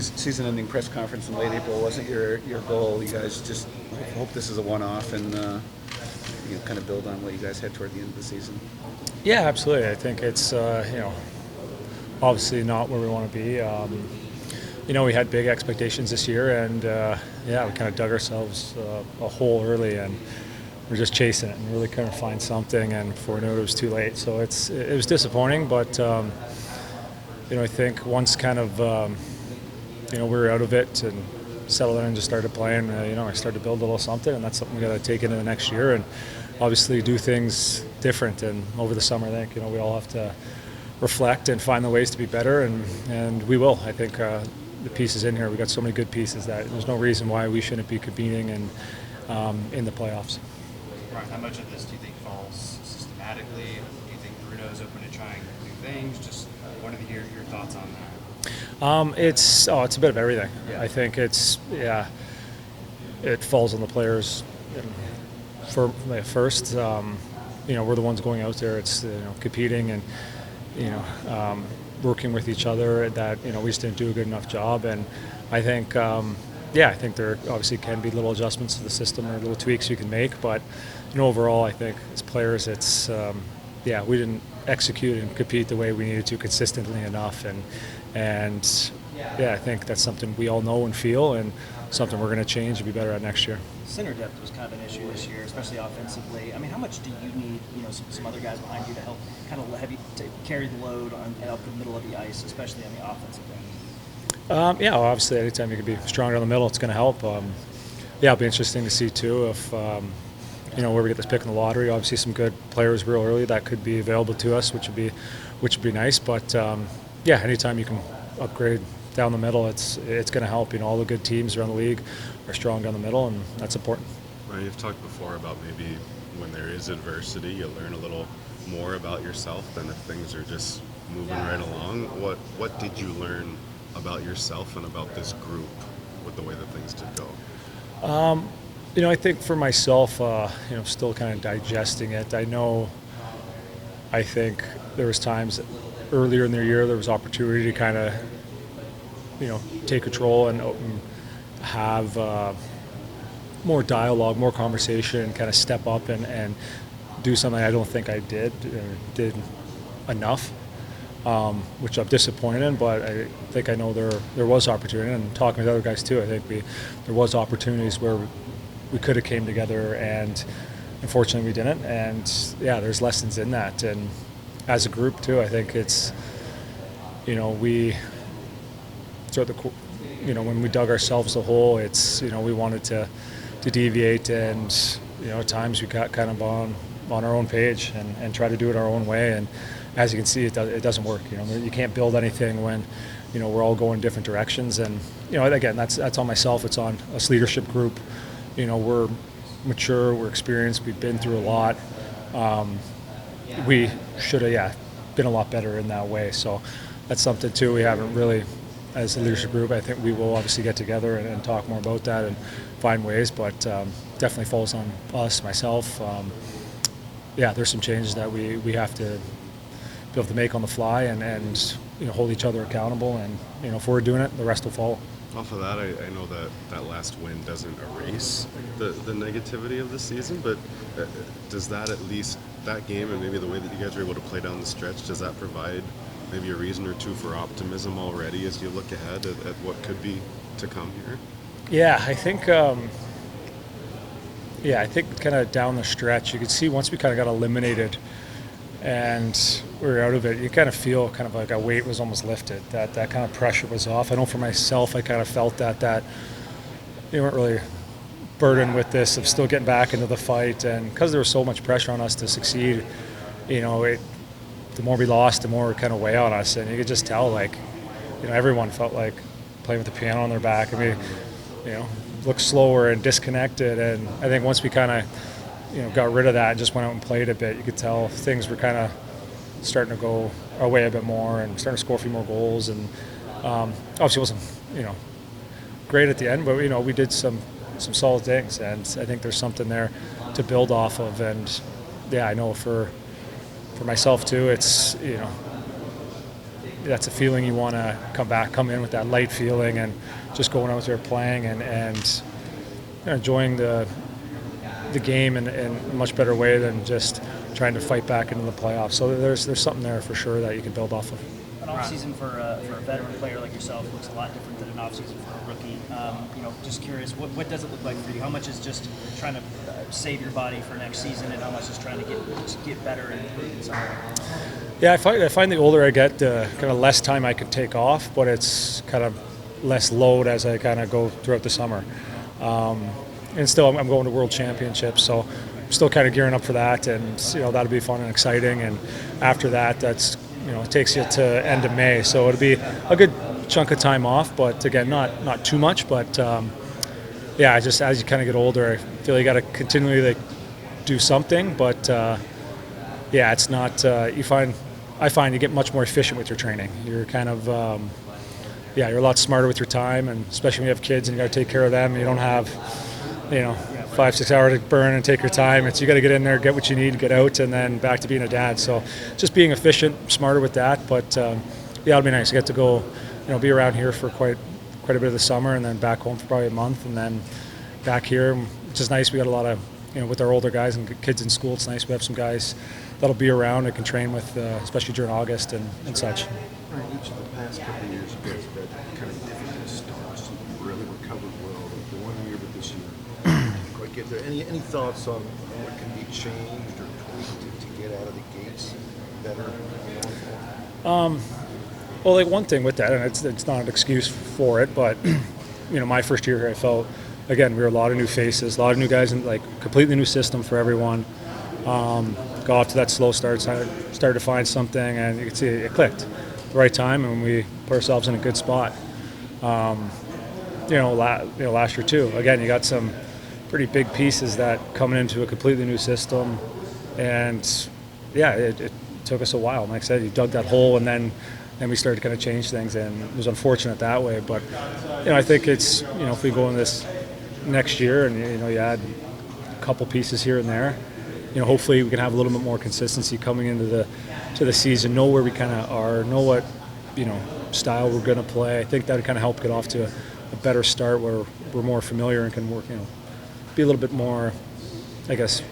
season-ending press conference in late April wasn't your goal. You guys just hope this is a one-off and you kind of build on what you guys had toward the end of the season. Yeah, absolutely. I think it's obviously not where we want to be. We had big expectations this year, and we kind of dug ourselves a hole early, and we're just chasing it and really couldn't find something, and before we knew it, it was too late. So it was disappointing, but I think once kind of we were out of it and settled in and just started playing, I started to build a little something, and that's something we got to take into the next year and obviously do things different. And over the summer, I think we all have to reflect and find the ways to be better, and we will. I think the pieces in here, we got so many good pieces that there's no reason why we shouldn't be competing in the playoffs. Right. How much of this do you think falls systematically? Do you think Bruno's open to trying new things? Just wanted to hear your thoughts on that. It's a bit of everything. Yeah. I think it falls on the players. First, we're the ones going out there. It's competing and working with each other. That we just didn't do a good enough job. And I think I think there obviously can be little adjustments to the system or little tweaks you can make. But overall, I think as players, it's we didn't execute and compete the way we needed to consistently enough. And I think that's something we all know and feel, and something we're going to change and be better at next year. Center depth was kind of an issue this year, especially offensively. I mean, how much do you need, some other guys behind you to help kind of to carry the load up the middle of the ice, especially on the offensive end? Obviously, anytime you can be stronger in the middle, it's going to help. It'll be interesting to see too if where we get this pick in the lottery. Obviously, some good players real early that could be available to us, which would be nice. But anytime you can upgrade down the middle, it's going to help. All the good teams around the league are strong down the middle, and that's important. Right, you've talked before about maybe when there is adversity, you learn a little more about yourself than if things are just moving right along. What did you learn about yourself and about this group with the way that things did go? I think for myself, still kind of digesting it. I think there was times earlier in the year there was opportunity to kind of take control and have more dialogue, more conversation, kind of step up and do something I don't think I did enough, which I'm disappointed in, but I think I know there was opportunity, and talking with other guys too, I think there was opportunities where we could have came together, and unfortunately we didn't, and there's lessons in that. And as a group too, I think it's when we dug ourselves a hole, it's we wanted to deviate, and at times we got kind of on our own page and try to do it our own way, and as you can see, it doesn't work. You can't build anything when we're all going different directions, and again, that's on myself, it's on us leadership group. We're mature, we're experienced, we've been through a lot. We should have been a lot better in that way, so that's something too we haven't really, as a leadership group. I think we will obviously get together and talk more about that and find ways, but definitely falls on us, myself. There's some changes that we have to be able to make on the fly and hold each other accountable, and if we're doing it, the rest will follow. Off of that, I know that last win doesn't erase the negativity of the season, but does that, at least that game and maybe the way that you guys were able to play down the stretch, does that provide maybe a reason or two for optimism already as you look ahead at what could be to come here? I think kind of down the stretch, you could see once we kind of got eliminated and we were out of it, you kind of feel kind of like a weight was almost lifted, that kind of pressure was off. I know for myself, I kind of felt that you weren't really burdened with this of still getting back into the fight, and because there was so much pressure on us to succeed, the more we lost, the more it kind of weigh on us, and you could just tell, everyone felt like playing with the piano on their back. I mean, looked slower and disconnected, and I think once we kind of got rid of that and just went out and played a bit, you could tell things were kind of starting to go our way a bit more and starting to score a few more goals. And obviously it wasn't great at the end, but we did some solid things, and I think there's something there to build off of. And I know for myself too, it's that's a feeling you want to come in with that light feeling and just going out there playing and enjoying the game in a much better way than just trying to fight back into the playoffs. So there's something there for sure that you can build off of. An off-season for a veteran player like yourself looks a lot different than an off-season for a rookie. Just curious, what does it look like for you? How much is just trying to save your body for next season, and how much is trying to get better and improve in some way? Yeah, I find the older I get, the kind of less time I can take off, but it's kind of less load as I kind of go throughout the summer. And still, I'm going to World Championships, so I'm still kind of gearing up for that, and that'll be fun and exciting. And after that, that's it takes you to end of May, so it'll be a good chunk of time off. But again, not too much. But just as you kind of get older, I feel you got to continually do something. But it's not. I find you get much more efficient with your training. You're kind of you're a lot smarter with your time, and especially when you have kids and you got to take care of them. You don't have 5-6 hours to burn and take your time. It's you got to get in there, get what you need, get out, and then back to being a dad. So just being efficient, smarter with that. But it'll be nice. I get to go, be around here for quite a bit of the summer, and then back home for probably a month, and then back here, which is nice. We got a lot of, with our older guys and kids in school. It's nice. We have some guys that'll be around and can train with, especially during August and such. Each of the past couple of years, you guys have had kind of different starts. You really recovered well the one year, but this year didn't quite get there. Any thoughts on what can be changed or tweaked to get out of the gates better? Well, one thing with that, and it's not an excuse for it, but my first year here, I felt again we were a lot of new faces, a lot of new guys, and completely new system for everyone. Got off to that slow start, started to find something, and you could see it clicked at the right time, and we put ourselves in a good spot. Last year too. Again, you got some pretty big pieces that coming into a completely new system, and it took us a while. Like I said, you dug that hole, and then we started to kind of change things, and it was unfortunate that way. But I think it's if we go in this next year, and you add a couple pieces here and there, hopefully we can have a little bit more consistency coming into the season. Know where we kind of are, know what style we're going to play. I think that would kind of help get off to a better start where we're more familiar and can work, be a little bit more, I guess,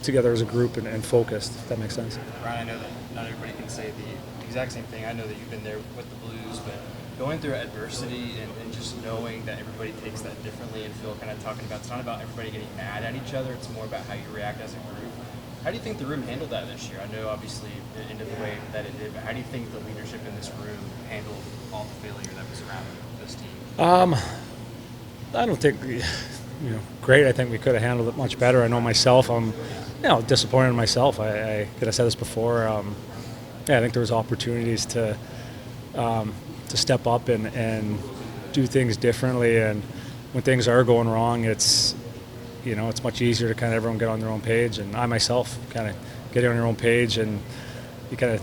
together as a group and focused, if that makes sense. Ryan, I know that not everybody can say the exact same thing. I know that you've been there with the Blues, but going through adversity and just knowing that everybody takes that differently, and Phil kind of talking about, it's not about everybody getting mad at each other, it's more about how you react as a group. How do you think the room handled that this year? I know obviously it ended the way that it did, but how do you think the leadership in this room handled all the failure that was around this team? I don't think, great. I think we could have handled it much better. I know myself, I'm disappointed in myself. I could have said this before. I think there was opportunities to step up and do things differently. And when things are going wrong, it's much easier to kind of everyone get on their own page. And I myself kind of get on your own page, and you kind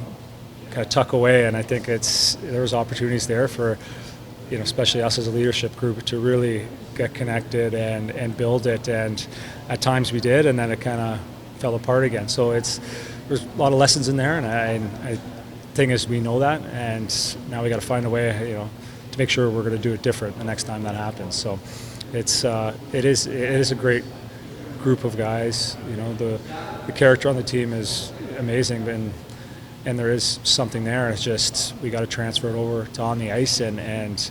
of tuck away. And I think there was opportunities there for, especially us as a leadership group, to really get connected and build it. And at times we did, and then it kind of fell apart again. So there's a lot of lessons in there, and I thing is we know that, and now we got to find a way, to make sure we're going to do it different the next time that happens. So it is a great group of guys. The character on the team is amazing, and there is something there. It's just we got to transfer it over to on the ice and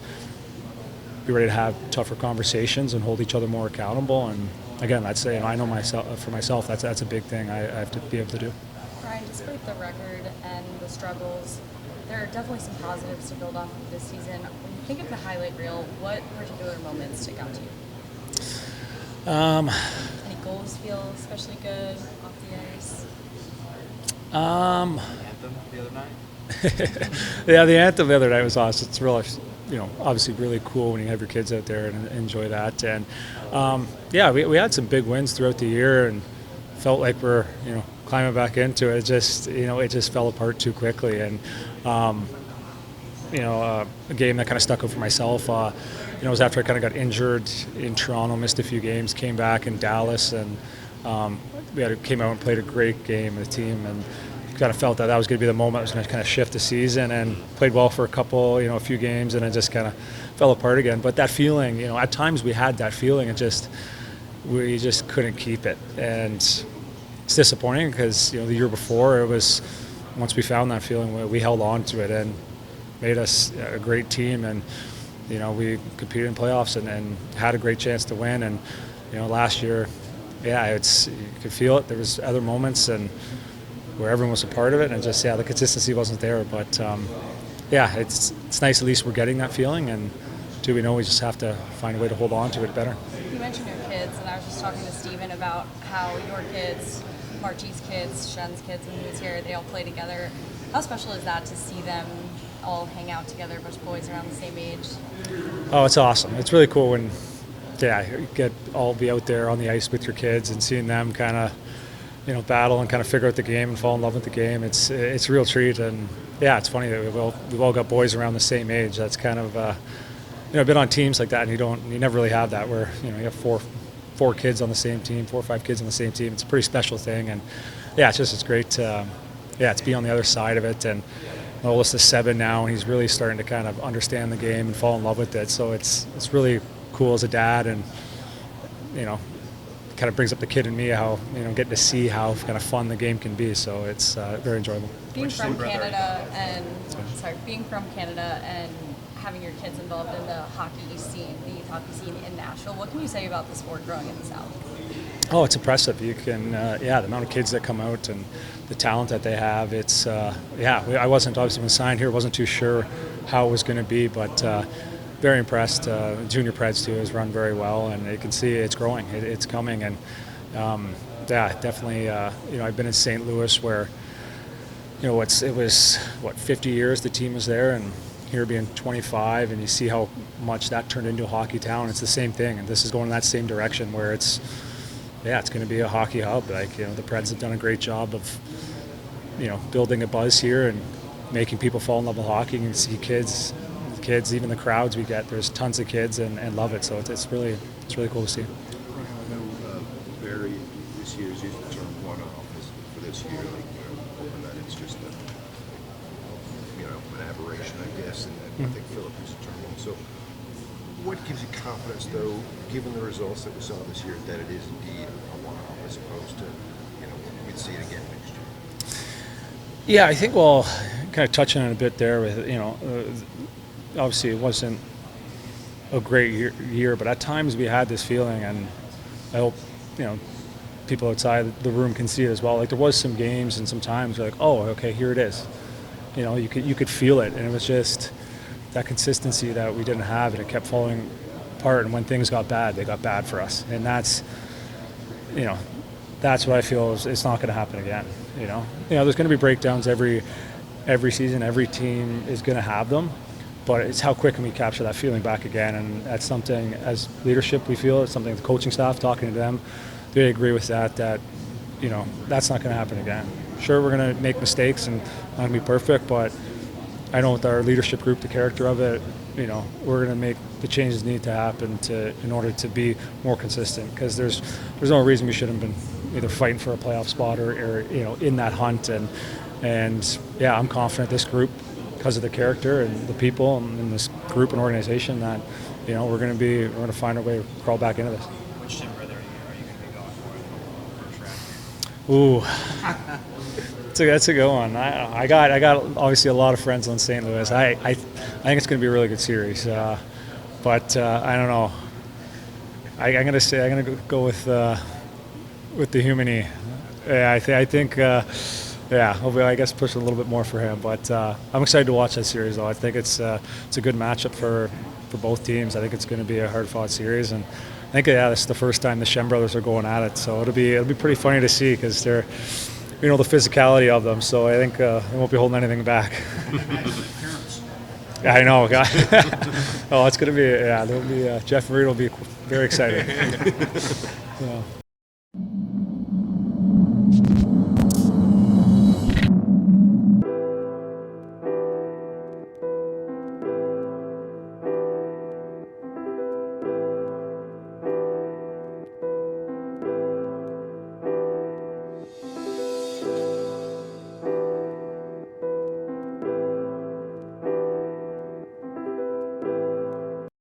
be ready to have tougher conversations and hold each other more accountable. And again, that's I know myself that's a big thing I have to be able to do. Ryan, despite the record and the struggles, there are definitely some positives to build off of this season. When you think of the highlight reel, what particular moments stick out to you? Any goals feel especially good off the ice? Anthem the other night? Yeah, the anthem the other night was awesome. It's really, obviously really cool when you have your kids out there and enjoy that. And we had some big wins throughout the year, and felt like we're climbing back into it. It just fell apart too quickly. And a game that kind of stuck out for myself. It was after I kind of got injured in Toronto, missed a few games, came back in Dallas, and came out and played a great game as a team, and kind of felt that was going to be the moment that was going to kind of shift the season, and played well for a few games, and it just kind of fell apart again. But that feeling, at times we had that feeling, we just couldn't keep it, and it's disappointing because the year before it was, once we found that feeling, we held on to it and made us a great team, and we competed in playoffs and had a great chance to win. And last year, you could feel it. There was other moments and where everyone was a part of it, and just the consistency wasn't there. But it's nice at least we're getting that feeling, and we know we just have to find a way to hold on to it better. You mentioned your kids, and I was just talking to Steven about how your kids, Marty's kids, Shen's kids, and who's here, they all play together. How special is that to see them all hang out together, a bunch of boys around the same age? Oh, it's awesome. It's really cool when you be out there on the ice with your kids and seeing them kind of battle and kind of figure out the game and fall in love with the game. It's a real treat, and it's funny that we've all got boys around the same age. That's kind of I've been on teams like that, and you never really have that where you have four kids on the same team, 4 or 5 kids on the same team. It's a pretty special thing, and it's great to be on the other side of it. And my oldest is 7 now, and he's really starting to kind of understand the game and fall in love with it. So it's really cool as a dad, and kind of brings up the kid in me, how getting to see how kind of fun the game can be. So it's very enjoyable. Being from Canada and having your kids involved in the hockey scene, the youth hockey scene in Nashville, what can you say about the sport growing in the South? Oh, it's impressive. You can, the amount of kids that come out and the talent that they have. It's, I wasn't obviously when signed here, wasn't too sure how it was going to be, but very impressed. Junior Preds too has run very well, and you can see it's growing. It's coming, and definitely. I've been in St. Louis where, it was 50 years the team was there, and here being 25, and you see how much that turned into a hockey town. It's the same thing, and this is going in that same direction where it's going to be a hockey hub. The Preds have done a great job of, building a buzz here and making people fall in love with hockey. And see kids, even the crowds we get. There's tons of kids and love it. So it's really cool to see. I know Barry this year has used the term one-off for this year, hoping that it's just an aberration, I guess, and I think Philip used the term wrong. So what gives you confidence, though, given the results that we saw this year, that it is indeed a one-off as opposed to, we'd see it again next year? Yeah, I think kind of touching on a bit there with, obviously it wasn't a great year, but at times we had this feeling, and I hope, people outside the room can see it as well. Like there was some games and some times you're like, oh, okay, here it is. You could feel it, and it was just that consistency that we didn't have, and it kept falling apart. And when things got bad, they got bad for us, and that's what I feel is it's not going to happen again. There's going to be breakdowns every season. Every team is going to have them, but it's how quick can we capture that feeling back again. And that's something as leadership we feel. It's something the coaching staff, talking to them, they agree with that. That's not going to happen again. Sure, we're going to make mistakes and not going to be perfect, but I know with our leadership group, the character of it, we're going to make the changes that need to happen in order to be more consistent. Because there's no reason we shouldn't have been either fighting for a playoff spot or in that hunt. And I'm confident this group, because of the character and the people and this group and organization, that we're going to find a way to crawl back into this. Which Tim brother are you going to be going for first round? Ooh. That's a good one. I got obviously a lot of friends on St. Louis. I think it's going to be a really good series, but I don't know. I'm going to go with the Humany. Yeah, I think hopefully I guess push a little bit more for him. But I'm excited to watch that series though. I think it's a good matchup for both teams. I think it's going to be a hard-fought series, and I think this is the first time the Shen brothers are going at it. So it'll be pretty funny to see because they're. The physicality of them, so I think they won't be holding anything back. I know, guy. Oh, it's going to be, there'll be, Jeff and Reed will be very excited.